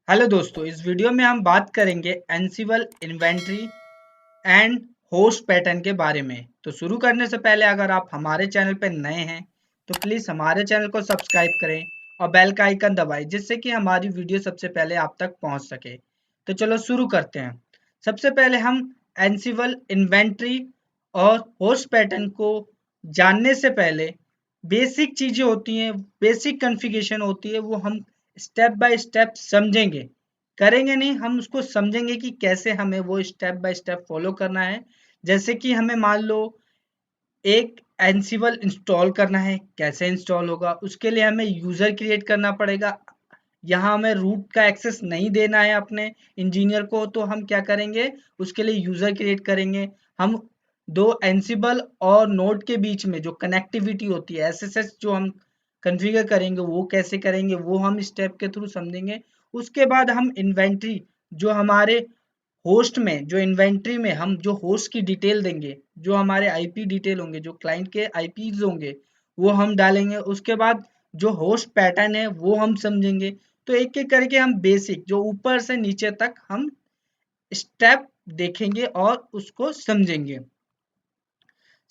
Hello दोस्तों, इस video में हम बात करेंगे एनसिबल इन्वेंटरी एंड होस्ट पैटर्न के बारे में। तो शुरू करने से पहले अगर आप हमारे चैनल पर नए हैं तो प्लीज़ हमारे चैनल को सब्सक्राइब करें और बेल का आइकन दबाएं, जिससे कि हमारी वीडियो सबसे पहले आप तक पहुंच सके। तो चलो शुरू करते हैं। सबसे पहले हम एनसिबल इन्वेंटरी और होस्ट पैटर्न को जानने से पहले बेसिक चीज़ें होती हैं, बेसिक कॉन्फ़िगरेशन होती है, वो हम स्टेप बाय स्टेप समझेंगे। करेंगे नहीं, हम उसको समझेंगे कि कैसे हमें वो स्टेप बाय स्टेप फॉलो करना है। जैसे कि हमें मान लो एक एनसिबल इंस्टॉल करना है, कैसे इंस्टॉल होगा? उसके लिए हमें यूज़र क्रिएट करना पड़ेगा। यहाँ हमें रूट का एक्सेस नहीं देना है अपने इंजीनियर को, तो हम क्या करेंगे, उसके लिए यूज़र क्रिएट करेंगे। हम दो एनसिबल और नोड के बीच में जो कनेक्टिविटी होती है, एसएसएस जो हम कॉन्फ़िगर करेंगे, वो कैसे करेंगे, वो हम स्टेप के थ्रू समझेंगे। उसके बाद हम इन्वेंटरी जो हमारे होस्ट में, जो इन्वेंटरी में हम जो होस्ट की डिटेल देंगे, जो हमारे आईपी डिटेल होंगे, जो क्लाइंट के आईपीज होंगे, वो हम डालेंगे। उसके बाद जो होस्ट पैटर्न है वो हम समझेंगे। तो एक एक करके हम बेसिक जो ऊपर से नीचे तक हम स्टेप देखेंगे और उसको समझेंगे।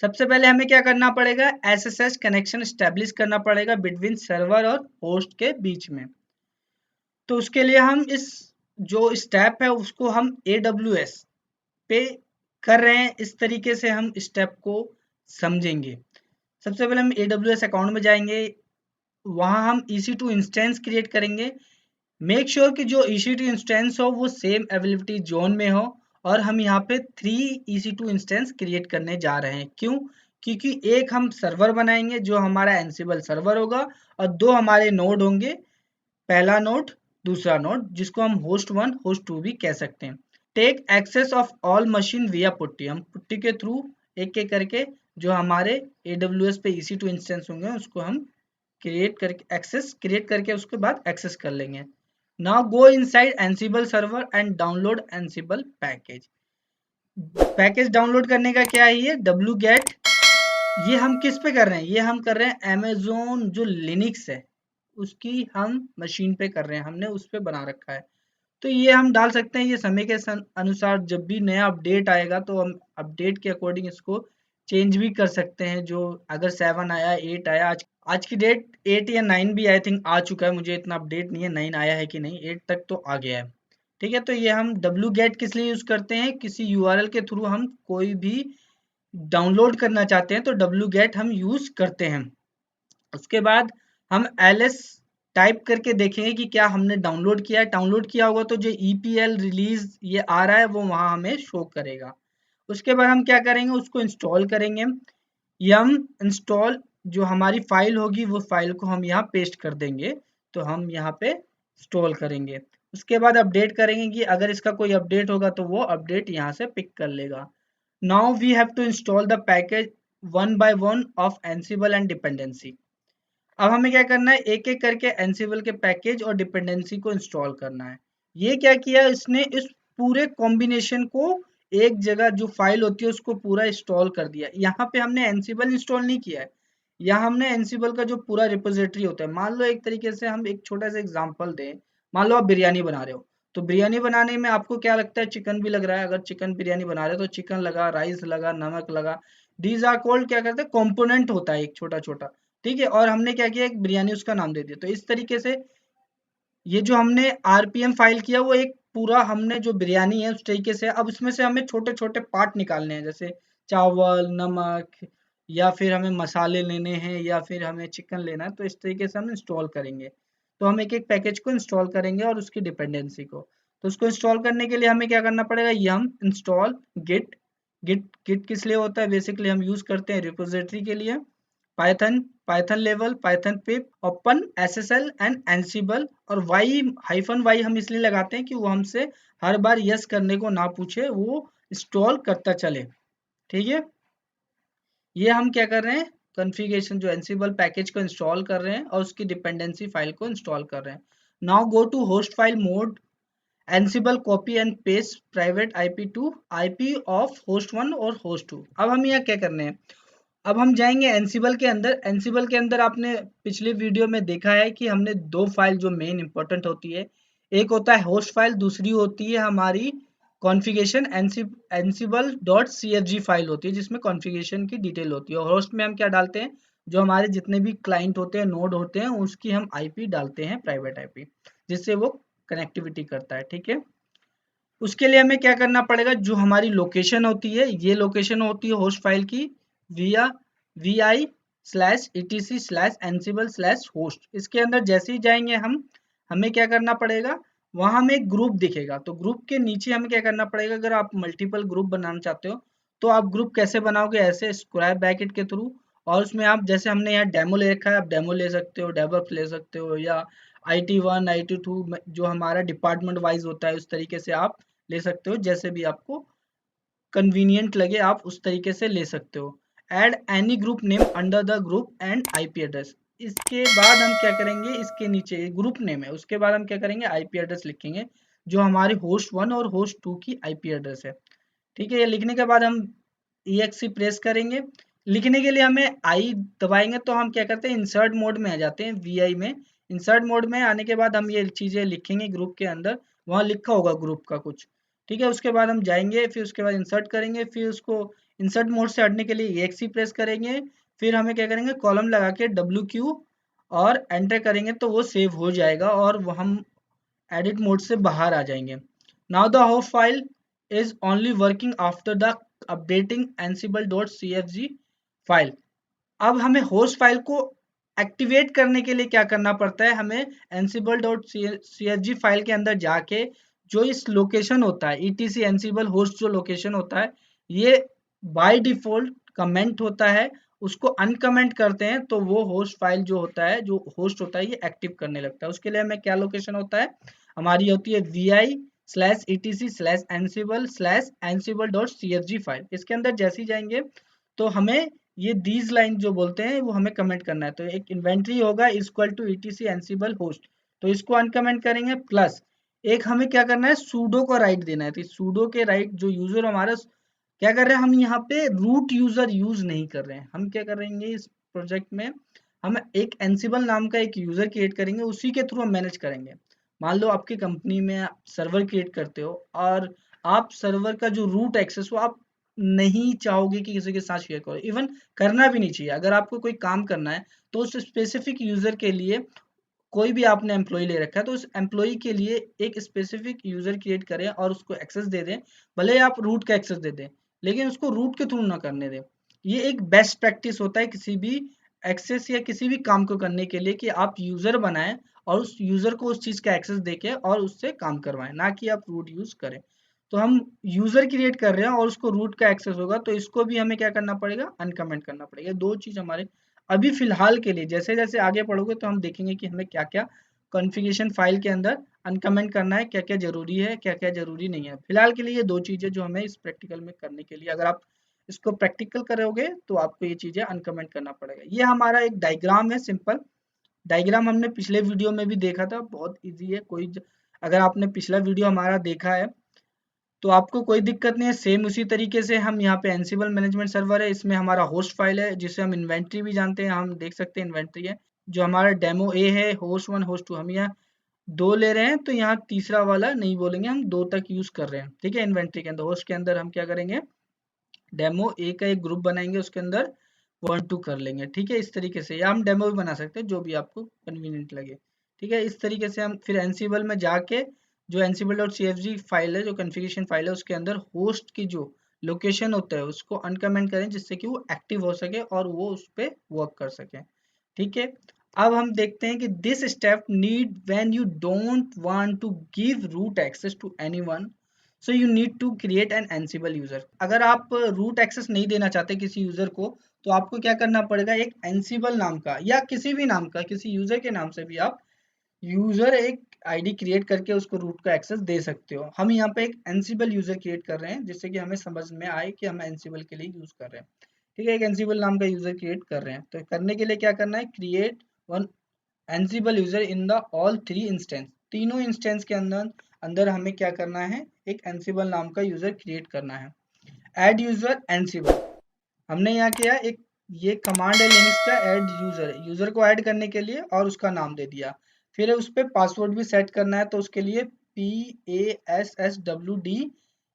सबसे पहले हमें क्या करना पड़ेगा, एसएसएस कनेक्शन स्टैब्लिश करना पड़ेगा बिटवीन सर्वर और होस्ट के बीच में। तो उसके लिए हम इस जो स्टेप है उसको हम AWS पे कर रहे हैं। इस तरीके से हम स्टेप को समझेंगे। सबसे पहले हम AWS अकाउंट में जाएंगे, वहां हम EC2 इंस्टेंस क्रिएट करेंगे। मेक श्योर कि जो EC2 इंस्टेंस हो वो सेम अवेलेबिलिटी जोन में हो। और हम यहाँ पे 3 EC2 इंस्टेंस क्रिएट करने जा रहे हैं। क्यों? क्योंकि एक हम सर्वर बनाएंगे जो हमारा एनसिबल सर्वर होगा, और दो हमारे नोड होंगे, पहला नोड, दूसरा नोड, जिसको हम होस्ट 1 होस्ट 2 भी कह सकते हैं। Take access of all machine via putty, हम पुट्टी के थ्रू एक एक करके जो हमारे AWS पे EC2 इंस्टेंस होंगे उसको हम क्रिएट करके एक्सेस क्रिएट करके उसके बाद एक्सेस कर लेंगे। Now go inside एनसिबल server and download एनसिबल package. Package download करने का क्या है, ये wget। ये हम किस पे कर रहे हैं, ये हम कर रहे हैं अमेजोन जो लिनक्स है उसकी हम मशीन पे कर रहे हैं, हमने उस पे बना रखा है। तो ये हम डाल सकते हैं। ये समय के अनुसार जब भी नया अपडेट आएगा तो हम अपडेट के अकॉर्डिंग इसको चेंज भी कर सकते हैं। जो अगर 7 आया, 8 आया, आज की डेट 8 या 9 भी आई थिंक आ चुका है, मुझे इतना अपडेट नहीं है 9 आया है कि नहीं, 8 तक तो आ गया है। ठीक है, तो ये हम wget किस लिए यूज करते हैं, किसी यूआरएल के थ्रू हम कोई भी डाउनलोड करना चाहते हैं तो wget हम यूज करते हैं। उसके बाद हम ls टाइप करके देखेंगे कि क्या हमने डाउनलोड किया है। डाउनलोड किया होगा तो जो EPL रिलीज ये आ रहा है वो वहां हमें शो करेगा। उसके बाद हम क्या करेंगे, उसको इंस्टॉल करेंगे। यम इंस्टॉल जो हमारी फाइल होगी वो फाइल को हम यहाँ पेस्ट कर देंगे। तो हम यहाँ पे इंस्टॉल करेंगे। उसके बाद अपडेट करेंगे कि अगर इसका कोई अपडेट होगा तो वो अपडेट यहाँ से पिक कर लेगा। Now we have to install the package one by one of Ansible and dependency. अब हमें क्या करना है, एक एक करके एनसिबल के पैकेज और डिपेंडेंसी को इंस्टॉल करना है। ये क्या किया इसने, इस पूरे कॉम्बिनेशन को एक जगह जो फाइल होती है उसको पूरा इंस्टॉल कर दिया। यहाँ पे हमने एनसिबल इंस्टॉल नहीं किया है, यहाँ हमने एनसिबल का जो पूरा रिपोजिटरी होता है। मान लो एक तरीके से हम एक छोटा सा एग्जांपल दें, मान लो आप बिरयानी बना रहे हो, तो बिरयानी बनाने में आपको क्या लगता है, चिकन भी लग रहा है। अगर चिकन बिरयानी बना रहे हो तो चिकन लगा, राइस लगा, नमक लगा। डीज आर कॉल्ड, क्या करते हैं, कॉम्पोनेंट होता है एक छोटा छोटा। ठीक है, और हमने क्या किया, एक बिरयानी उसका नाम दे दिया। तो इस तरीके से ये जो हमने RPM फाइल किया वो एक पूरा हमने जो बिरयानी है उस तरीके से, अब उसमें से हमें छोटे छोटे पार्ट निकालने हैं, जैसे चावल, नमक, या फिर हमें मसाले लेने हैं, या फिर हमें चिकन लेना है। तो इस तरीके से हम इंस्टॉल करेंगे। तो हम एक एक पैकेज को इंस्टॉल करेंगे और उसकी डिपेंडेंसी को। तो उसको इंस्टॉल करने के लिए हमें क्या करना पड़ेगा, यम इंस्टॉल गिट। गिट किस लिए होता है, बेसिकली हम यूज करते हैं रिपोजिटरी के लिए। Python, Python level, Python pip, open SSL and एनसिबल। और वाई हम इसलिए लगाते हैं कि वो हमसे हर बार यस करने को ना पूछे, वो इंस्टॉल करता चले। ठीक है, ये हम क्या कर रहे हैं, कॉन्फ़िगरेशन जो एनसिबल पैकेज को इंस्टॉल कर रहे हैं और उसकी डिपेंडेंसी फाइल को इंस्टॉल कर रहे हैं। Now go to host file mode, Ansible copy and paste private IP to IP of host 1 और होस्ट 2। अब हम यहाँ क्या करने हैं, अब हम जाएंगे एनसिबल के अंदर। एनसिबल के अंदर आपने पिछले वीडियो में देखा है कि हमने दो फाइल जो मेन इंपॉर्टेंट होती है, एक होता है होस्ट फाइल, दूसरी होती है हमारी कॉन्फ़िगरेशन ansible.cfg फाइल होती है जिसमें कॉन्फ़िगरेशन की डिटेल होती है। और होस्ट में हम क्या डालते हैं, जो हमारे जितने भी क्लाइंट होते हैं, नोड होते हैं, उसकी हम आईपी डालते हैं, प्राइवेट आईपी, जिससे वो कनेक्टिविटी करता है। ठीक है, उसके लिए हमें क्या करना पड़ेगा, जो हमारी लोकेशन होती है, ये लोकेशन होती है होस्ट फाइल की, विया vi/etc/ansible/host। इसके अंदर जैसे ही जाएंगे हम, हमें क्या करना पड़ेगा, वहां हमें एक ग्रुप दिखेगा, तो ग्रुप के नीचे हमें क्या करना पड़ेगा, अगर आप मल्टीपल ग्रुप बनाना चाहते हो तो आप ग्रुप कैसे बनाओगे, ऐसे स्क्वायर ब्रैकेट के थ्रू। और उसमें आप, जैसे हमने यहाँ डेमो ले रखा है, आप डेमो ले सकते हो, डेवलप ले सकते हो, या IT1 IT2 जो हमारा डिपार्टमेंट वाइज होता है उस तरीके से आप ले सकते हो, जैसे भी आपको कन्वीनियंट लगे आप उस तरीके से ले सकते हो। Add any group name under the group and IP address. इसके बाद हम क्या करेंगे, इसके नीचे ग्रुप नेम है, उसके बाद हम क्या करेंगे, आईपी एड्रेस लिखेंगे, जो हमारे होस्ट 1 और होस्ट 2 की आईपी एड्रेस है। ठीक है, ये लिखने के बाद हम EXE प्रेस करेंगे। लिखने के लिए हमें आई दबाएंगे तो हम क्या करते हैं, इंसर्ट मोड में आ जाते हैं, VI में। इंसर्ट मोड में आने के बाद हम ये चीजें लिखेंगे ग्रुप के अंदर, वहां लिखा होगा ग्रुप का कुछ। ठीक है, उसके बाद हम जाएंगे, फिर उसके बाद इंसर्ट करेंगे, फिर उसको इंसर्ट मोड से हटने के लिए EXE प्रेस करेंगे। फिर हमें क्या करेंगे, कॉलम लगा के WQ और एंटर करेंगे तो वो सेव हो जाएगा और वो हम एडिट मोड से बाहर आ जाएंगे। Now the host file is only working after the updating ansible.cfg file. अब हमें होस्ट फाइल को एक्टिवेट करने के लिए क्या करना पड़ता है, हमें ansible.cfg फाइल के अंदर जाके जो इस लोकेशन होता है etc ansible होस्ट जो लोकेशन होता है, ये बाय डिफॉल्ट कमेंट होता है, उसको अनकमेंट करते हैं तो वो होस्ट फाइल जो होता है, जो होस्ट होता है, ये एक्टिव करने लगता है। उसके लिए हमें क्या लोकेशन होता है, हमारी होती है vi/etc/ansible/ansible.cfg फाइल। इसके अंदर जैसे ही जाएंगे तो हमें ये दीज लाइन जो बोलते हैं वो हमें कमेंट करना है। तो एक इन्वेंट्री होगा equal to etc ansible host, तो इसको अनकमेंट करेंगे। प्लस एक हमें क्या करना है, सूडो को राइट देना है। तो सूडो के राइट जो यूजर हमारा क्या कर रहे हैं, हम यहाँ पे रूट यूजर यूज नहीं कर रहे हैं। हम क्या करेंगे इस प्रोजेक्ट में, हम एक एंसिबल नाम का एक यूजर क्रिएट करेंगे, उसी के थ्रू हम मैनेज करेंगे। मान लो आपकी कंपनी में सर्वर क्रिएट करते हो और आप सर्वर का जो रूट एक्सेस हो आप नहीं चाहोगे कि किसी के साथ शेयर करो, इवन करना भी नहीं चाहिए। अगर आपको कोई काम करना है तो उस स्पेसिफिक यूजर के लिए, कोई भी आपने एम्प्लॉय ले रखा है तो उस एम्प्लॉय के लिए एक स्पेसिफिक यूजर क्रिएट करें और उसको एक्सेस दे दें। भले ही आप रूट का एक्सेस दे दें, लेकिन उसको रूट के थ्रू ना करने दें। ये एक बेस्ट प्रैक्टिस होता है किसी भी एक्सेस या किसी भी काम को करने के लिए, कि आप यूजर बनाएं और उस यूजर को उस चीज का एक्सेस देके और उससे काम करवाएं, ना कि आप रूट यूज करें। तो हम यूजर क्रिएट कर रहे हैं और उसको रूट का एक्सेस होगा, तो इसको भी हमें क्या करना पड़ेगा, अनकमेंट करना पड़ेगा। दो चीज हमारे अभी फिलहाल के लिए, जैसे जैसे आगे पढ़ोगे तो हम देखेंगे कि हमें क्या क्या कॉन्फ़िगरेशन फाइल के अंदर अनकमेंट करना है, क्या क्या जरूरी है, क्या क्या जरूरी नहीं है। फिलहाल के लिए ये दो चीजें जो हमें इस प्रैक्टिकल में करने के लिए, अगर आप इसको प्रैक्टिकल करोगे तो आपको ये चीजें अनकमेंट करना पड़ेगा। ये हमारा एक डायग्राम है, सिंपल डायग्राम, हमने पिछले वीडियो में भी देखा था, बहुत इजी है। अगर आपने पिछला वीडियो हमारा देखा है तो आपको कोई दिक्कत नहीं है। सेम उसी तरीके से हम यहाँ पे एंसिबल मैनेजमेंट सर्वर है, इसमें हमारा होस्ट फाइल है जिसे हम इन्वेंट्री भी जानते हैं, हम देख सकते हैं इन्वेंट्री है। जो हमारा डेमो ए है, होस्ट 1 होस्ट 2, हम यहाँ दो ले रहे हैं तो यहाँ तीसरा वाला नहीं बोलेंगे, हम दो तक यूज कर रहे हैं। ठीक है, इन्वेंट्री के अंदर, होस्ट के अंदर हम क्या करेंगे, डेमो ए का एक ग्रुप बनाएंगे, उसके अंदर 1 2 कर लेंगे। ठीक है, इस तरीके से, या हम डेमो भी बना सकते हैं, जो भी आपको कन्वीनियंट लगे। ठीक है, इस तरीके से हम फिर एंसिबल में जाके जो ansible.cfg फाइल है, जो कॉन्फ़िगरेशन फाइल है, उसके अंदर होस्ट की जो लोकेशन होता है उसको अनकमेंट करें, जिससे कि वो एक्टिव हो सके और वो उस पर वर्क कर सके। ठीक है, अब हम देखते हैं कि this step need when you don't want to give root access to anyone, so you need to create an Ansible user. अगर आप रूट एक्सेस नहीं देना चाहते किसी यूजर को, तो आपको क्या करना पड़ेगा, एक एंसिबल नाम का या किसी भी नाम का, किसी यूजर के नाम से भी आप यूजर एक आईडी क्रिएट करके उसको रूट का एक्सेस दे सकते हो। हम यहाँ पे एक एंसिबल यूजर क्रिएट कर रहे हैं, जिससे कि हमें समझ में आए कि हम एंसिबल के लिए यूज कर रहे हैं। ठीक है, एक एंसिबल नाम का यूजर क्रिएट कर रहे हैं, तो करने के लिए क्या करना है, create one Ansible user in the all 3 instance. तीनों इंस्टेंस के अंदर अंदर हमें क्या करना है, एक एंसिबल नाम का यूजर क्रिएट करना है। ऐड यूजर एंसिबल, हमने यहाँ किया एक, ये कमांड है लिनक्स का, ऐड यूजर, यूजर को ऐड करने के लिए, और उसका नाम दे दिया। फिर उस पर पासवर्ड भी सेट करना है, तो उसके लिए PASSWD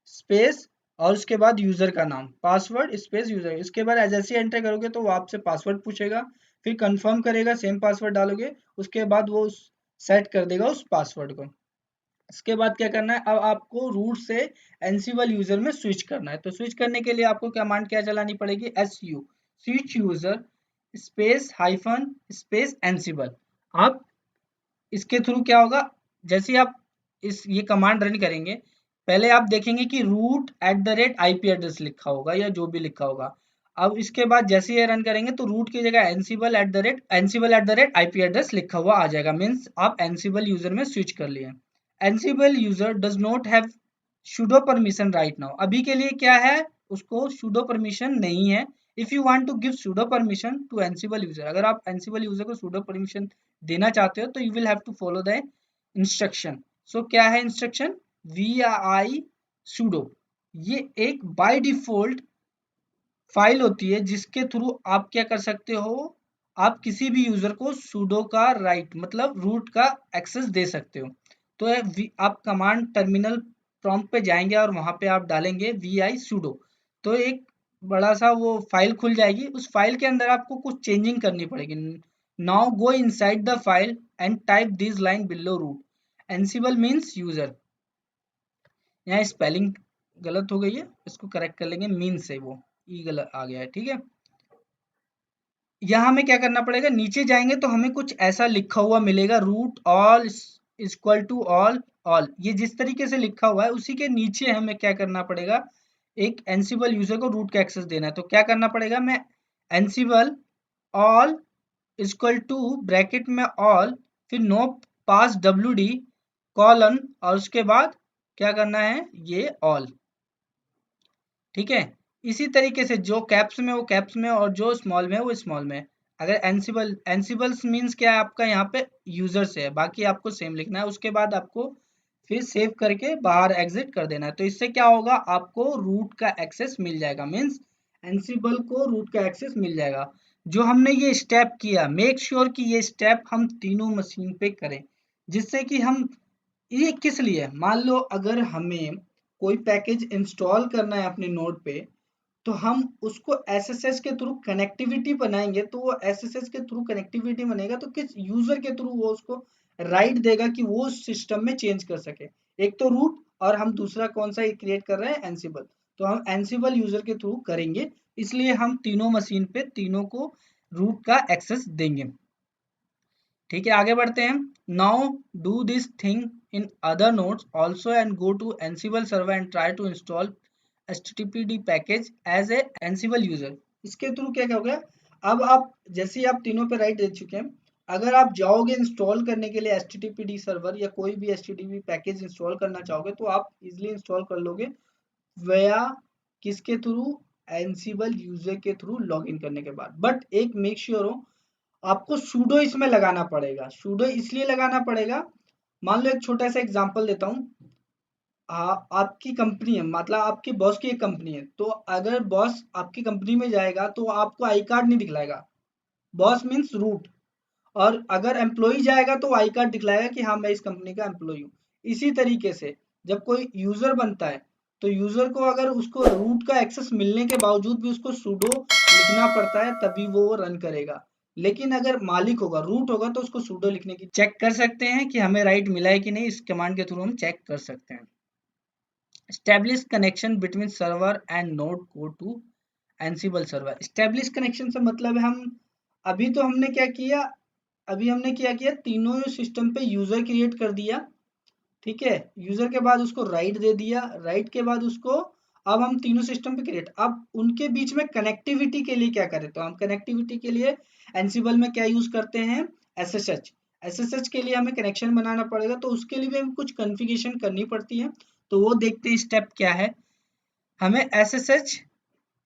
स्पेस और उसके बाद यूजर का नाम, पासवर्ड स्पेस यूजर। इसके बाद जैसे एंटर करोगे तो वो आपसे पासवर्ड पूछेगा, फिर कंफर्म करेगा, सेम पासवर्ड डालोगे, उसके बाद वो सेट कर देगा उस पासवर्ड को। इसके बाद क्या करना है, अब आपको रूट से एनसिबल यूजर में स्विच करना है। तो स्विच करने के लिए आपको कमांड क्या चलानी पड़ेगी, SU switch user space hyphen space एनसिबल। आप इसके थ्रू क्या होगा, जैसे आप ये कमांड रन करेंगे, पहले आप देखेंगे कि root@IP एड्रेस लिखा होगा या जो भी लिखा होगा। अब इसके बाद जैसे ये रन करेंगे तो रूट की जगह एनसिबल@IP एड्रेस लिखा हुआ आ जाएगा, मीन्स आप एनसिबल यूजर में स्विच कर लिए। एनसिबल user does not have sudo permission right now, अभी के लिए क्या है, उसको sudo परमिशन नहीं है। If you want to give sudo permission to Ansible user, अगर आप एनसिबल यूजर को sudo परमिशन देना चाहते हो तो you will have to follow the instruction. So क्या है इंस्ट्रक्शन, vi sudo, ये एक बाय डिफॉल्ट फाइल होती है जिसके थ्रू आप क्या कर सकते हो, आप किसी भी यूजर को sudo का राइट मतलब रूट का एक्सेस दे सकते हो। तो आप कमांड टर्मिनल प्रॉम्प्ट पे जाएंगे और वहां पे आप डालेंगे vi sudo, तो एक बड़ा सा वो फाइल खुल जाएगी। उस फाइल के अंदर आपको कुछ चेंजिंग करनी पड़ेगी। Now go inside the file and type this line below root, Ansible means user. यहाँ स्पेलिंग गलत हो गई है, इसको करेक्ट कर लेंगे, मीन से वो ई गलत आ गया है, ठीक है। यहाँ हमें क्या करना पड़ेगा, नीचे जाएंगे तो हमें कुछ ऐसा लिखा हुआ मिलेगा, root all equal to all all, ये जिस तरीके से लिखा हुआ है उसी के नीचे हमें क्या करना पड़ेगा, एक एनसिबल यूजर को रूट का एक्सेस देना है। तो क्या करना पड़ेगा, मैं एनसिबल ऑल इक्वल टू ब्रैकेट में ऑल, फिर नो पास WD कॉलन और उसके बाद क्या करना है, ये ऑल, ठीक है। इसी तरीके से जो कैप्स में वो कैप्स में और जो स्मॉल में वो स्मॉल में। अगर एनसिबल्स मीन्स क्या है, आपका यहाँ पे यूजर से है, बाकी आपको सेम लिखना है। उसके बाद आपको फिर सेव करके बाहर एग्जिट कर देना है। तो इससे क्या होगा, आपको रूट का एक्सेस मिल जाएगा, मीन्स एनसिबल को रूट का एक्सेस मिल जाएगा। जो हमने ये स्टेप किया, मेक श्योर कि ये स्टेप हम तीनों मशीन पे करें, जिससे कि हम, ये किस लिए, मान लो अगर हमें कोई पैकेज इंस्टॉल करना है अपने नोड पे, तो हम उसको एसएसएस के थ्रू कनेक्टिविटी बनाएंगे। तो वो एसएसएस के थ्रू कनेक्टिविटी बनेगा तो किस यूजर के थ्रू वो उसको राइट देगा कि वो सिस्टम में चेंज कर सके, एक तो रूट और हम दूसरा कौन सा क्रिएट कर रहे हैं, एनसिबल। तो हम एनसिबल यूजर के थ्रू करेंगे, इसलिए हम तीनों मशीन पे तीनों को रूट का एक्सेस देंगे, ठीक है। आगे बढ़ते हैं। Now do this thing in other nodes also and go to Ansible server and try to install HTTPD package as a Ansible user. इसके थ्रू क्या क्या हो गया, अब आप जैसे ही आप तीनों पे राइट दे चुके हैं, अगर आप जाओगे इंस्टॉल करने के लिए HTTPD सर्वर या कोई भी HTTP पैकेज इंस्टॉल करना चाहोगे तो आप इजिली इंस्टॉल कर लोगे वया किसके थ्रू, एनसिबल यूजर के थ्रू लॉगिन करने के बाद। बट एक मेक श्योर हो, आपको सूडो इसमें लगाना पड़ेगा। सूडो इसलिए लगाना पड़ेगा, मान लो एक छोटा सा एग्जांपल देता हूँ। आपकी कंपनी है, मतलब आपके बॉस की एक कंपनी है, तो अगर बॉस आपकी कंपनी में जाएगा तो आपको आई कार्ड नहीं दिखलाएगा, बॉस मीन्स रूट। और अगर एम्प्लॉय जाएगा तो आई कार्ड दिखलाएगा कि हाँ मैं इस कंपनी का एम्प्लॉय हूँ। इसी तरीके से जब कोई यूजर बनता है तो यूजर को अगर उसको रूट का एक्सेस मिलने के बावजूद भी उसको sudo लिखना पड़ता है, तभी वो रन करेगा। लेकिन अगर मालिक होगा, रूट होगा, तो उसको sudo लिखने की चेक कर सकते हैं कि हमें राइट मिला है कि नहीं, इस कमांड के थ्रू हम चेक कर सकते हैं। Establish connection between server and node, go to Ansible server। Establish connection से मतलब है, हम अभी तो हमने क्या किया, अभी हमने क्या किया, तीनों सिस्टम पे यूजर क्रिएट कर दिया, ठीक है। यूजर के बाद उसको राइट दे दिया, राइट के बाद उसको, अब हम तीनों सिस्टम पे क्रिएट, अब उनके बीच में कनेक्टिविटी के लिए क्या करें, तो हम कनेक्टिविटी के लिए एनसिबल में क्या यूज करते हैं, एसएसएच। एसएसएच के लिए हमें कनेक्शन बनाना पड़ेगा, तो उसके लिए भी हमें कुछ कॉन्फ़िगरेशन करनी पड़ती है। तो वो देखते हैं स्टेप क्या है। हमें एसएसएच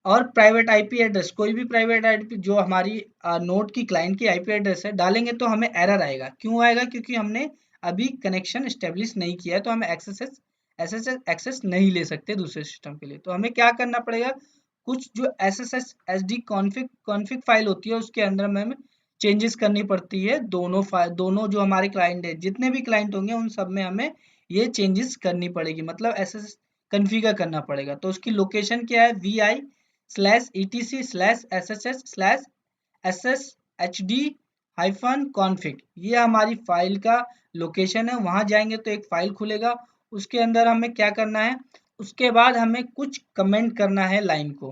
और प्राइवेट आईपी एड्रेस, कोई भी प्राइवेट आईपी जो हमारी नोड की क्लाइंट की आईपी एड्रेस है, डालेंगे तो हमें एरर आएगा। क्यों आएगा, क्योंकि हमने अभी कनेक्शन स्टेब्लिश नहीं किया है, तो हमें एसएसएच एक्सेस नहीं ले सकते दूसरे सिस्टम के लिए। तो हमें क्या करना पड़ेगा, कुछ जो एसएसएच एसडी कॉन्फिग फाइल होती है उसके अंदर में हमें चेंजेस करनी पड़ती है। दोनों जो हमारे क्लाइंट है, जितने भी क्लाइंट होंगे उन सब में हमें ये चेंजेस करनी पड़ेगी, मतलब ऐसे कन्फिगर करना पड़ेगा। तो उसकी लोकेशन क्या है, vi/etc/sshd-config, ये हमारी फाइल का लोकेशन है। वहां जाएंगे तो एक फाइल खुलेगा, उसके अंदर हमें क्या करना है, उसके बाद हमें कुछ कमेंट करना है लाइन को,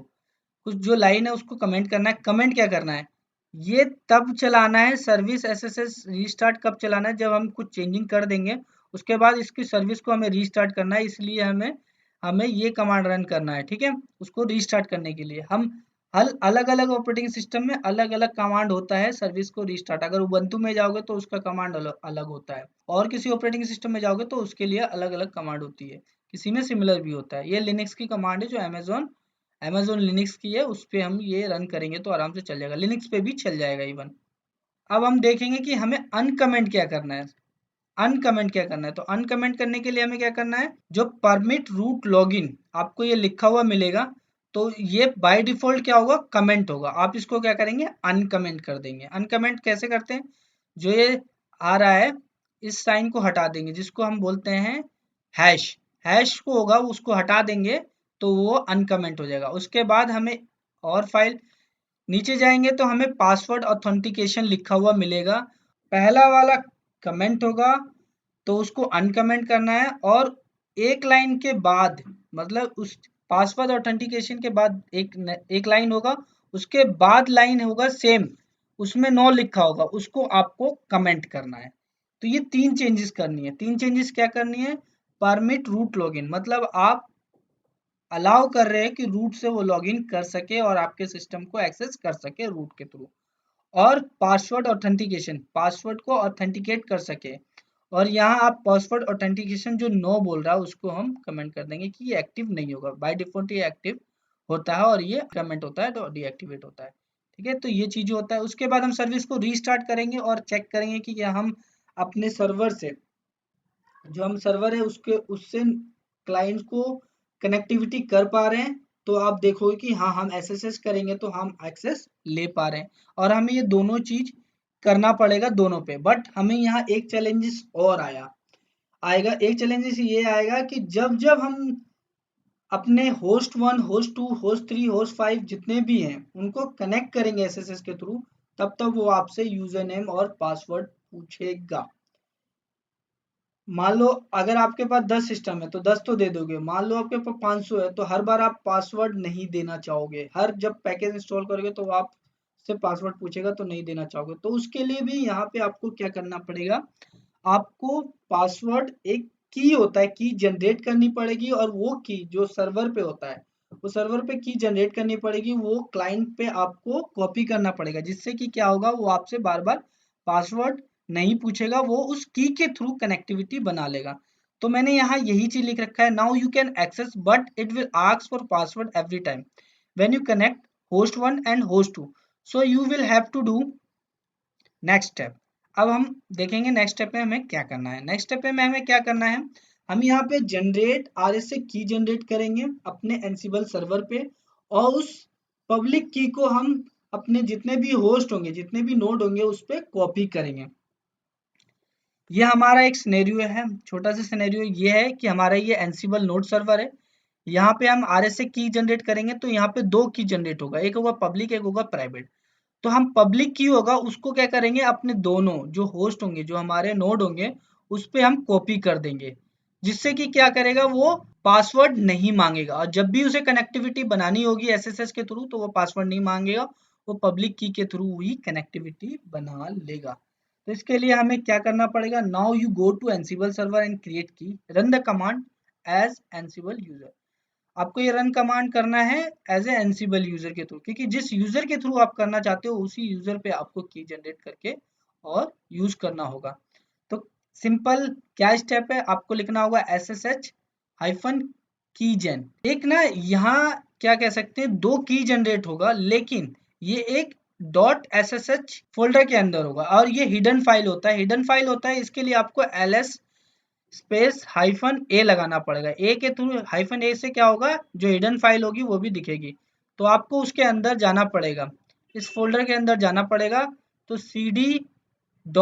कुछ जो लाइन है उसको कमेंट करना है। कमेंट क्या करना है, ये तब चलाना है, सर्विस एसएसएस रीस्टार्ट कब चलाना है, जब हम कुछ चेंजिंग कर देंगे, उसके बाद इसकी सर्विस को हमें रीस्टार्ट करना है। इसलिए हमें हमें ये कमांड रन करना है, ठीक है। उसको रीस्टार्ट करने के लिए हम अलग अलग ऑपरेटिंग सिस्टम में अलग अलग कमांड होता है सर्विस को रीस्टार्ट। अगर उबंटू में जाओगे तो उसका कमांड अलग होता है, और किसी ऑपरेटिंग सिस्टम में जाओगे तो उसके लिए अलग अलग कमांड होती है, किसी में सिमिलर भी होता है। ये लिनक्स की कमांड है जो अमेजोन लिनक्स की है, उस पे हम ये रन करेंगे तो आराम से चल जाएगा, लिनक्स पे भी चल जाएगा इवन। अब हम देखेंगे कि हमें अनकमेंट क्या करना है। अनकमेंट क्या करना है, तो अनकमेंट करने के लिए हमें क्या करना है, जो परमिट रूट लॉगिन आपको ये लिखा हुआ मिलेगा, तो ये बाय डिफॉल्ट क्या होगा, कमेंट होगा। आप इसको क्या करेंगे, अनकमेंट कर देंगे। अनकमेंट कैसे करते हैं, जो ये आ रहा है इस साइन को हटा देंगे, जिसको हम बोलते हैं हैश, हैश को होगा उसको हटा देंगे तो वो अनकमेंट हो जाएगा। उसके बाद हमें और फाइल नीचे जाएंगे तो हमें पासवर्ड ऑथेंटिकेशन लिखा हुआ मिलेगा, पहला वाला कमेंट होगा तो उसको अनकमेंट करना है, और एक लाइन के बाद, मतलब उस पासवर्ड ऑथेंटिकेशन के बाद एक लाइन होगा, उसके बाद लाइन होगा सेम, उसमें नो लिखा होगा, उसको आपको कमेंट करना है। तो ये 3 चेंजेस करनी है। 3 चेंजेस क्या करनी है, परमिट रूट लॉगिन, मतलब आप अलाउ कर रहे हैं कि रूट से वो लॉगिन कर सके और आपके सिस्टम को एक्सेस कर सके रूट के थ्रू। और पासवर्ड ऑथेंटिकेशन, पासवर्ड को ऑथेंटिकेट कर सके। और यहाँ आप पासवर्ड ऑथेंटिकेशन जो नो बोल रहा है उसको हम कमेंट कर देंगे कि ये एक्टिव नहीं होगा, बाय डिफॉल्ट ये एक्टिव होता है और ये कमेंट होता है तो डीएक्टिवेट होता है, ठीक है। तो ये चीज होता है। उसके बाद हम सर्विस को रीस्टार्ट करेंगे और चेक करेंगे कि क्या हम अपने सर्वर से, जो हम सर्वर है उसके उससे क्लाइंट को कनेक्टिविटी कर पा रहे हैं। तो आप देखोगे कि हाँ, हम एसएसएस करेंगे तो हम एक्सेस ले पा रहे हैं, और हमें ये दोनों चीज करना पड़ेगा दोनों पे। बट हमें यहाँ एक चैलेंजेस और आएगा। एक चैलेंजेस ये आएगा कि जब जब हम अपने होस्ट 1 होस्ट 2 होस्ट 3 होस्ट 5 जितने भी हैं उनको कनेक्ट करेंगे एसएसएस के थ्रू, तब तक वो आपसे यूजर नेम और पासवर्ड पूछेगा। मान लो अगर आपके पास 10 सिस्टम है तो 10 तो दे दोगे, मान लो आपके पास 500 है तो हर बार आप पासवर्ड नहीं देना चाहोगे, हर जब पैकेज इंस्टॉल करोगे तो आप से पासवर्ड पूछेगा तो नहीं देना चाहोगे। तो उसके लिए भी यहाँ पे आपको क्या करना पड़ेगा, आपको पासवर्ड एक की होता है, की जनरेट करनी पड़ेगी, और वो की जो सर्वर पे होता है, वो सर्वर पे की जनरेट करनी पड़ेगी, वो क्लाइंट पे आपको कॉपी करना पड़ेगा, जिससे कि क्या होगा, वो आपसे बार बार पासवर्ड नहीं पूछेगा, वो उस की के थ्रू कनेक्टिविटी बना लेगा। तो मैंने यहाँ यही चीज लिख रखा है, now you can access but it will ask for password every time when you connect host 1 and host 2, so you will have to do next step. अब हम देखेंगे नेक्स्ट स्टेप में हमें क्या करना है। नेक्स्ट स्टेप में हमें क्या करना है, हम यहाँ पे जनरेट आरएस से की जनरेट करेंगे अपने एनसिबल सर्वर पे, और उस पब्लिक की को हम अपने जितने भी होस्ट होंगे, जितने भी नोड होंगे उस पर कॉपी करेंगे। ये हमारा एक सिनेरियो है, छोटा सा सिनेरियो ये है कि हमारा ये एनसिबल नोड सर्वर है, यहाँ पे हम आरएस से की जनरेट करेंगे तो यहाँ पे 2 की जनरेट होगा, एक होगा पब्लिक एक होगा प्राइवेट। तो हम पब्लिक की होगा उसको क्या करेंगे, अपने दोनों जो होस्ट होंगे, जो हमारे नोड होंगे, उस पे हम कॉपी कर देंगे, जिससे कि क्या करेगा, वो पासवर्ड नहीं मांगेगा, और जब भी उसे कनेक्टिविटी बनानी होगी एसएसएस के थ्रू तो वो पासवर्ड नहीं मांगेगा, वो पब्लिक की के थ्रू ही कनेक्टिविटी बना लेगा। तो इसके लिए हमें क्या करना पड़ेगा, now you go to Ansible server and create key, run the command as Ansible user. आपको ये रन कमांड करना है एज ए एनसिबल यूजर के थ्रू, क्योंकि जिस यूजर के थ्रू आप करना चाहते हो उसी यूजर पे आपको की जनरेट करके और यूज करना होगा। तो सिंपल क्या स्टेप है, आपको लिखना होगा SSH हाइफन की जेन। एक ना यहाँ क्या कह सकते हैं, 2 की जनरेट होगा, लेकिन ये एक .ssh फोल्डर के अंदर होगा, और ये हिडन फाइल होता है। हिडन फाइल होता है, इसके लिए आपको ls स्पेस हाइफन ए लगाना पड़ेगा। ए के थ्रू हाइफन ए से क्या होगा, जो हिडन फाइल होगी वो भी दिखेगी। तो आपको उसके अंदर जाना पड़ेगा, इस फोल्डर के अंदर जाना पड़ेगा, तो cd.ssh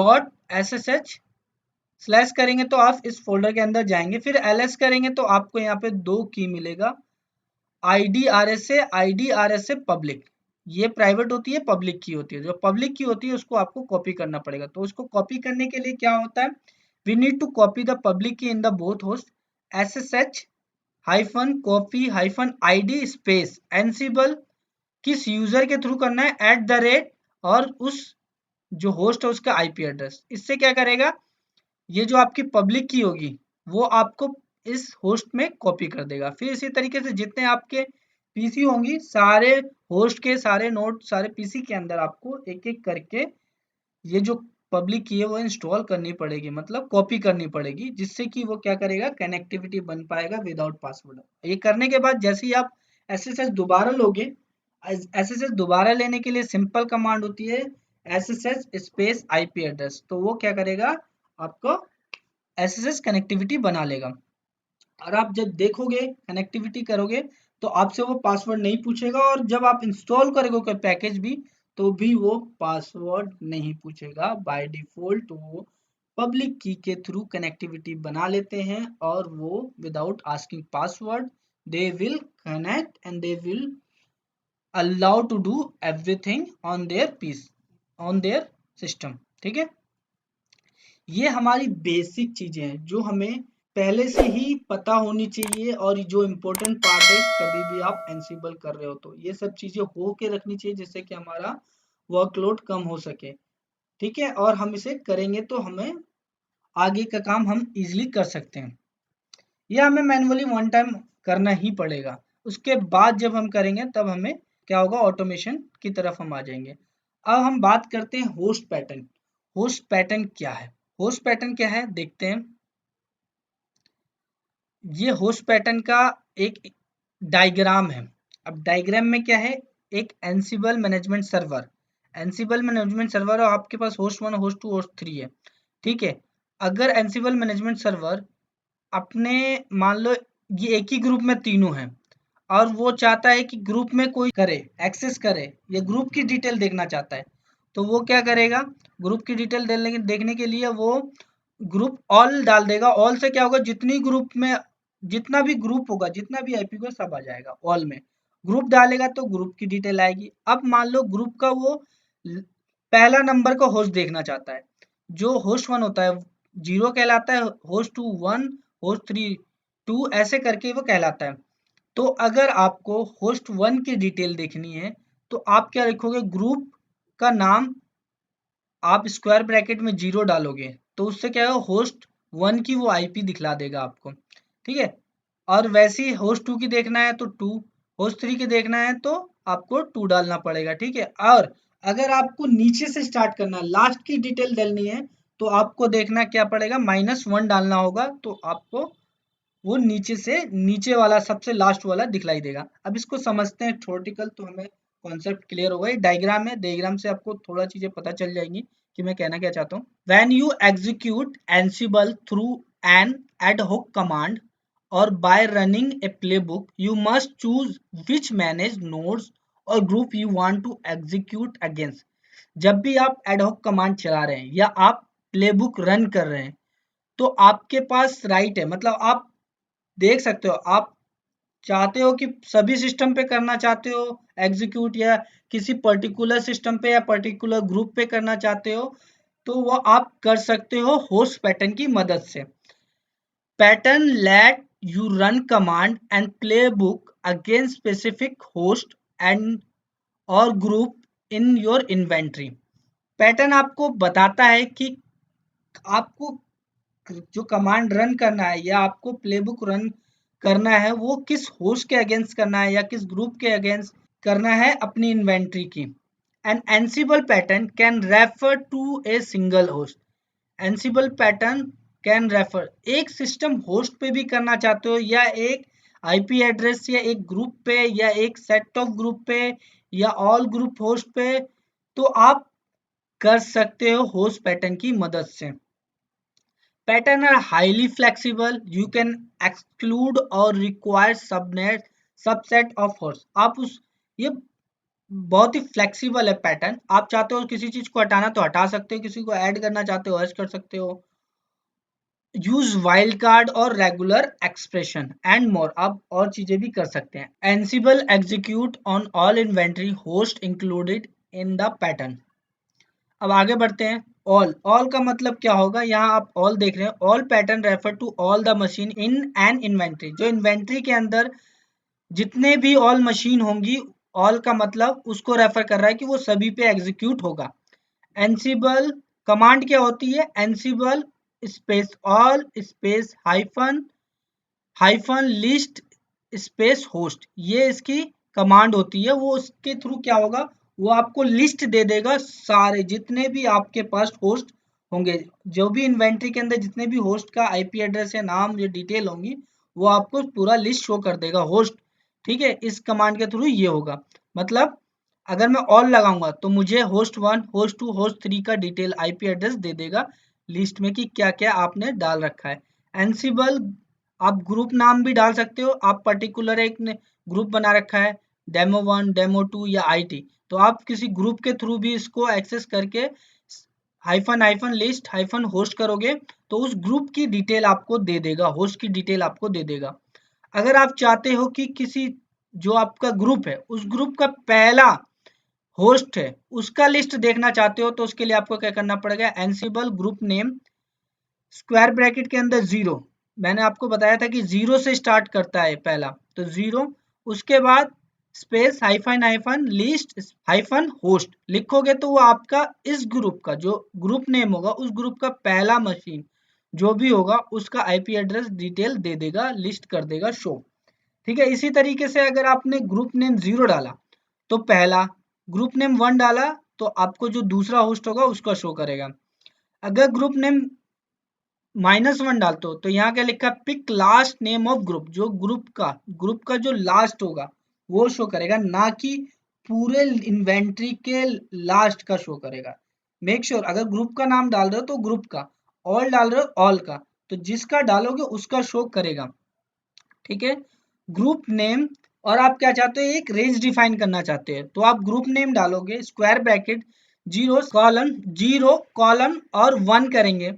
स्लैश करेंगे तो आप इस फोल्डर के अंदर जाएंगे, फिर ls करेंगे तो आपको यहाँ पे 2 की मिलेगा, IDRSA पब्लिक। ये प्राइवेट होती है, पब्लिक की होती है। जो पब्लिक की होती है उसको आपको कॉपी करना पड़ेगा। तो उसको कॉपी करने के लिए क्या होता है, we need to copy the public key in the both host, SSH hyphen copy hyphen ID space Ansible, किस यूजर के थ्रू करना है, @ और उस जो होस्ट है उसका IP एड्रेस। इससे क्या करेगा, ये जो आपकी पब्लिक की होगी वो आपको इस होस्ट में कॉपी कर देगा। फिर इसी तरीके से जितने आपके पीसी होंगी, सारे होस्ट के सारे नोड सारे पीसी के अंदर आपको एक एक करके ये जो पब्लिक की है वो इंस्टॉल करनी पड़ेगी, मतलब कॉपी करनी पड़ेगी, जिससे कि वो क्या करेगा, कनेक्टिविटी बन पाएगा विदाउट पासवर्ड। ये करने के बाद जैसे ही आप एसएसएच दोबारा लोगे, एसएसएच दोबारा लेने के लिए सिंपल कमांड होती है SSH स्पेस IP एड्रेस। तो वो क्या करेगा, आपको SSH कनेक्टिविटी बना लेगा। और आप जब देखोगे कनेक्टिविटी करोगे तो आपसे वो पासवर्ड नहीं पूछेगा, और जब आप इंस्टॉल करोगे कोई पैकेज भी तो भी वो पासवर्ड नहीं पूछेगा। बाय डिफॉल्ट वो पब्लिक की के थ्रू कनेक्टिविटी बना लेते हैं, और वो without asking password they will connect and they will allow to do everything on their piece on their system. ठीक है, ये हमारी बेसिक चीजें हैं जो हमें पहले से ही पता होनी चाहिए, और जो इम्पोर्टेंट पार्ट है कभी भी आप एनसिबल कर रहे हो तो ये सब चीजें हो के रखनी चाहिए, जिससे कि हमारा वर्कलोड कम हो सके। ठीक है, और हम इसे करेंगे तो हमें आगे का काम हम इजीली कर सकते हैं। यह हमें मैनुअली वन टाइम करना ही पड़ेगा, उसके बाद जब हम करेंगे तब हमें क्या होगा, ऑटोमेशन की तरफ हम आ जाएंगे। अब हम बात करते हैं होस्ट पैटर्न। होस्ट पैटर्न क्या है, होस्ट पैटर्न क्या है देखते हैं। ये होस्ट पैटर्न का एक डायग्राम है। अब डायग्राम में क्या है, एक एनसिबल मैनेजमेंट सर्वर, एनसिबल मैनेजमेंट सर्वर और आपके पास होस्ट 1 होस्ट 2 होस्ट 3 है। ठीक है, अगर एनसिबल मैनेजमेंट सर्वर अपने मान लो ये एक ही ग्रुप में तीनों हैं, और वो चाहता है कि ग्रुप में कोई करे एक्सेस करे, ये ग्रुप की डिटेल देखना चाहता है, तो वो क्या करेगा, ग्रुप की डिटेल देखने के लिए वो ग्रुप ऑल डाल देगा। ऑल से क्या होगा, जितनी ग्रुप में जितना भी ग्रुप होगा, जितना भी आईपी होगा सब आ जाएगा ऑल में। ग्रुप डालेगा तो ग्रुप की डिटेल आएगी। अब मान लो ग्रुप का वो पहला नंबर का होस्ट देखना चाहता है, जो होस्ट 1 होता है 0 कहलाता है, होस्ट 2 1, होस्ट 3 2, ऐसे करके वो कहलाता है। तो अगर आपको होस्ट 1 की डिटेल देखनी है तो आप क्या लिखोगे, ग्रुप का नाम आप स्क्वायर ब्रैकेट में 0 डालोगे तो उससे क्या है, होस्ट 1 की वो आईपी दिखला देगा आपको। ठीक है, और वैसे ही होस्ट 2 की देखना है तो 2, होस्ट 3 की देखना है तो आपको 2 डालना पड़ेगा। ठीक है, और अगर आपको नीचे से स्टार्ट करना है, लास्ट की डिटेल डालनी है, तो आपको देखना क्या पड़ेगा, -1 डालना होगा, तो आपको वो नीचे से नीचे वाला सबसे लास्ट वाला दिखलाई देगा। अब इसको समझते हैं थ्योरेटिकल तो हमें कॉन्सेप्ट क्लियर होगा। ये डायग्राम है, डायग्राम से आपको थोड़ा चीजें पता चल जाएंगी कि मैं कहना क्या चाहता हूँ। When you execute Ansible through an ad hoc command और by running a playbook, you must choose which manage nodes और group you want to execute against. जब भी आप एड होक कमांड चला रहे हैं या आप प्लेबुक रन कर रहे हैं तो आपके पास राइट है, मतलब आप देख सकते हो, आप चाहते हो कि सभी सिस्टम पे करना चाहते हो एग्जीक्यूट, या किसी पर्टिकुलर सिस्टम पे या पर्टिकुलर ग्रुप पे करना चाहते हो, तो वो आप कर सकते हो होस्ट पैटर्न की मदद से। Pattern let you run command and playbook against specific host and और group in your inventory. Pattern आपको बताता है कि आपको जो कमांड रन करना है या आपको प्लेबुक रन करना है वो किस होस्ट के अगेंस्ट करना है या किस ग्रुप के अगेंस्ट करना है अपनी इन्वेंट्री की। An Ansible pattern can refer to a single host. Ansible pattern can refer, एक सिस्टम होस्ट पे भी करना चाहते हो या एक आईपी एड्रेस या एक ग्रुप पे या एक सेट ऑफ ग्रुप पे या ऑल ग्रुप होस्ट पे, तो आप कर सकते हो होस्ट पैटर्न की मदद से। Patterns are highly flexible. You can exclude or require subset of hosts. आप उस ये बहुत ही फ्लेक्सिबल है पैटर्न। आप चाहते हो किसी चीज को हटाना तो हटा सकते हो, किसी को ऐड करना चाहते हो ऐड कर सकते हो। यूज वाइल्ड कार्ड और रेगुलर एक्सप्रेशन एंड मोर, आप और चीजें भी कर सकते हैं। एनसिबल execute on all inventory host included in the pattern. अब आगे बढ़ते हैं। ऑल का मतलब क्या होगा, यहाँ आप ऑल देख रहे हैं। All pattern refer to all the machine in an inventory, जो इन्वेंट्री के अंदर जितने भी ऑल मशीन होंगी, ऑल का मतलब उसको रेफर कर रहा है कि वो सभी पे एग्जीक्यूट होगा। एनसिबल कमांड क्या होती है, एनसिबल space all space hyphen hyphen list space host, ये इसकी कमांड होती है। वो उसके थ्रू क्या होगा, वो आपको लिस्ट दे देगा सारे जितने भी आपके पास होस्ट होंगे, जो भी इन्वेंट्री के अंदर जितने भी होस्ट का आईपी एड्रेस या नाम या डिटेल होंगी, वो आपको पूरा लिस्ट शो कर देगा होस्ट। ठीक है, इस कमांड के थ्रू ये होगा। मतलब अगर मैं ऑल लगाऊंगा तो मुझे होस्ट 1 होस्ट 2 होस्ट 3 का डिटेल आईपी एड्रेस दे देगा लिस्ट में कि क्या क्या आपने डाल रखा है। एनसिबल आप ग्रुप नाम भी डाल सकते हो। आप पर्टिकुलर एक ने ग्रुप बना रखा है, डेमो 1 डेमो 2 या आईटी, तो आप किसी ग्रुप के थ्रू भी इसको एक्सेस करके hyphen hyphen list hyphen host करोगे तो उस ग्रुप की डिटेल आपको दे देगा, होस्ट की डिटेल आपको दे देगा। अगर आप चाहते हो कि किसी जो आपका ग्रुप है उस ग्रुप का पहला होस्ट है उसका लिस्ट देखना चाहते हो, तो उसके लिए आपको क्या करना पड़ेगा, एनसिबल ग्रुप नेम स्क्वायर ब्रैकेट के अंदर 0, मैंने आपको बताया था कि 0 से स्टार्ट करता है पहला, तो 0, उसके बाद space hyphen hyphen list hyphen host लिखोगे तो वो आपका इस ग्रुप का जो ग्रुप नेम होगा उस ग्रुप का पहला मशीन जो भी होगा उसका आईपी एड्रेस डिटेल दे देगा, लिस्ट कर देगा शो। ठीक है, इसी तरीके से अगर आपने ग्रुप नेम 0 डाला तो पहला, ग्रुप नेम 1 डाला तो आपको जो दूसरा होस्ट होगा उसका शो करेगा। अगर ग्रुप नेम -1 डालते हो तो यहाँ क्या लिखा है, pick last name of group, जो ग्रुप का जो लास्ट होगा वो शो करेगा, ना कि पूरे इन्वेंट्री के लास्ट का शो करेगा। मेक श्योर अगर ग्रुप का नाम डाल रहे हो तो ग्रुप का, ऑल डाल रहे हो ऑल का, तो जिसका डालोगे उसका शो करेगा। ठीक है, ग्रुप नेम, और आप क्या चाहते हो, एक रेंज डिफाइन करना चाहते हैं, तो आप ग्रुप नेम डालोगे स्क्वायर ब्रैकेट 0 कॉलन और 1 करेंगे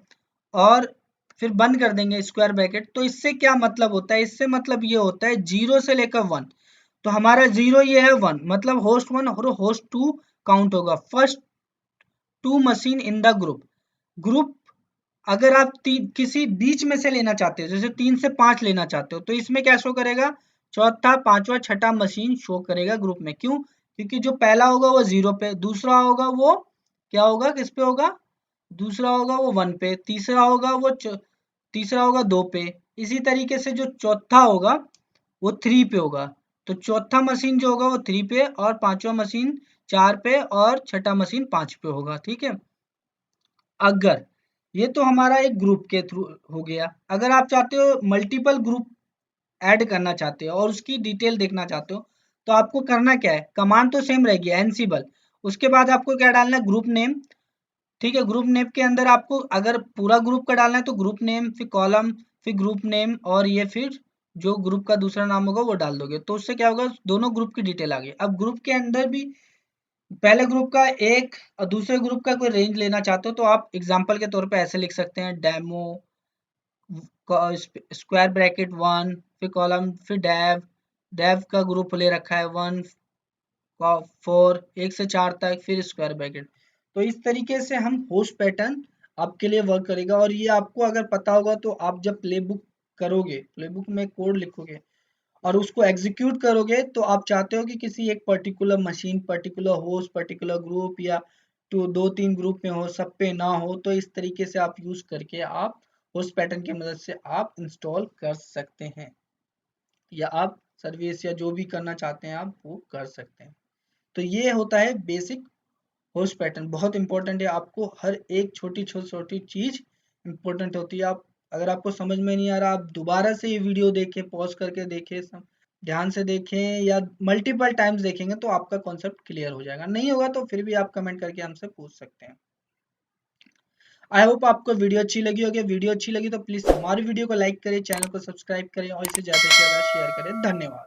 और फिर बंद कर देंगे स्क्वायर ब्रैकेट। तो इससे क्या मतलब होता है, इससे मतलब ये होता है 0 से लेकर 1, तो हमारा 0 ये है 1, मतलब होस्ट 1 और होस्ट 2 काउंट होगा, first 2 machine in the group. Group अगर आप किसी बीच में से लेना चाहते हो, जैसे 3 से 5 लेना चाहते हो, तो इसमें क्या शो करेगा, चौथा पांचवा छठा मशीन शो करेगा ग्रुप में। क्यों, क्योंकि जो पहला होगा वो 0 पे, दूसरा होगा वो क्या होगा, किस पे होगा, दूसरा होगा वो 1 पे, तीसरा होगा 2 पे, इसी तरीके से जो चौथा होगा वो 3 पे होगा। तो चौथा मशीन जो होगा वो 3 पे और पांचवा मशीन 4 पे और छठा मशीन 5 पे होगा। ठीक है, अगर ये तो हमारा एक ग्रुप के थ्रू हो गया। अगर आप चाहते हो मल्टीपल ग्रुप ऐड करना चाहते हो और उसकी डिटेल देखना चाहते हो, तो आपको करना क्या है, कमांड तो सेम रहेगी एनसिबल, उसके बाद आपको क्या डालना है, ग्रुप नेम। ठीक है, ग्रुप नेम के अंदर आपको अगर पूरा ग्रुप का डालना है तो ग्रुप नेम फिर कॉलम फिर ग्रुप नेम और ये फिर जो ग्रुप का दूसरा नाम होगा वो डाल दोगे, तो उससे क्या होगा, दोनों ग्रुप की डिटेल आ गई। अब ग्रुप के अंदर भी पहले ग्रुप का एक और दूसरे ग्रुप का कोई रेंज लेना चाहते हो, तो आप एग्जांपल के तौर पे ऐसे लिख सकते हैं, डेमो स्क्वायर ब्रैकेट 1 फिर कॉलम फिर डेव, डेव का ग्रुप ले रखा है 1 4 1 से 4 तक फिर स्क्वायर ब्रैकेट। तो इस तरीके से हम होस्ट पैटर्न आपके लिए वर्क करेगा। और ये आपको अगर पता होगा तो आप जब प्लेबुक करोगे, प्लेबुक में कोड लिखोगे और उसको एग्जीक्यूट करोगे, तो आप चाहते हो कि किसी एक particular machine particular host particular group या तो 2-3 ग्रुप में हो, सब पे ना हो, तो इस तरीके से आप यूज करके आप होस्ट पैटर्न की मदद से आप इंस्टॉल कर सकते हैं, या आप सर्विस या जो भी करना चाहते हैं आप वो कर सकते हैं। तो ये होता है बेसिक होस्ट पैटर्न, बहुत इंपॉर्टेंट है। आपको हर एक छोटी छोटी चीज इंपॉर्टेंट होती है। आप अगर आपको समझ में नहीं आ रहा, आप दोबारा से ये वीडियो देखें, पॉज करके देखें, ध्यान से देखें या मल्टीपल टाइम्स देखेंगे तो आपका कॉन्सेप्ट क्लियर हो जाएगा। नहीं होगा तो फिर भी आप कमेंट करके हमसे पूछ सकते हैं। आई होप आपको वीडियो अच्छी लगी होगी। वीडियो अच्छी लगी तो प्लीज हमारी वीडियो को लाइक करें, चैनल को सब्सक्राइब करें और इसे ज्यादा से ज्यादा शेयर करें। धन्यवाद।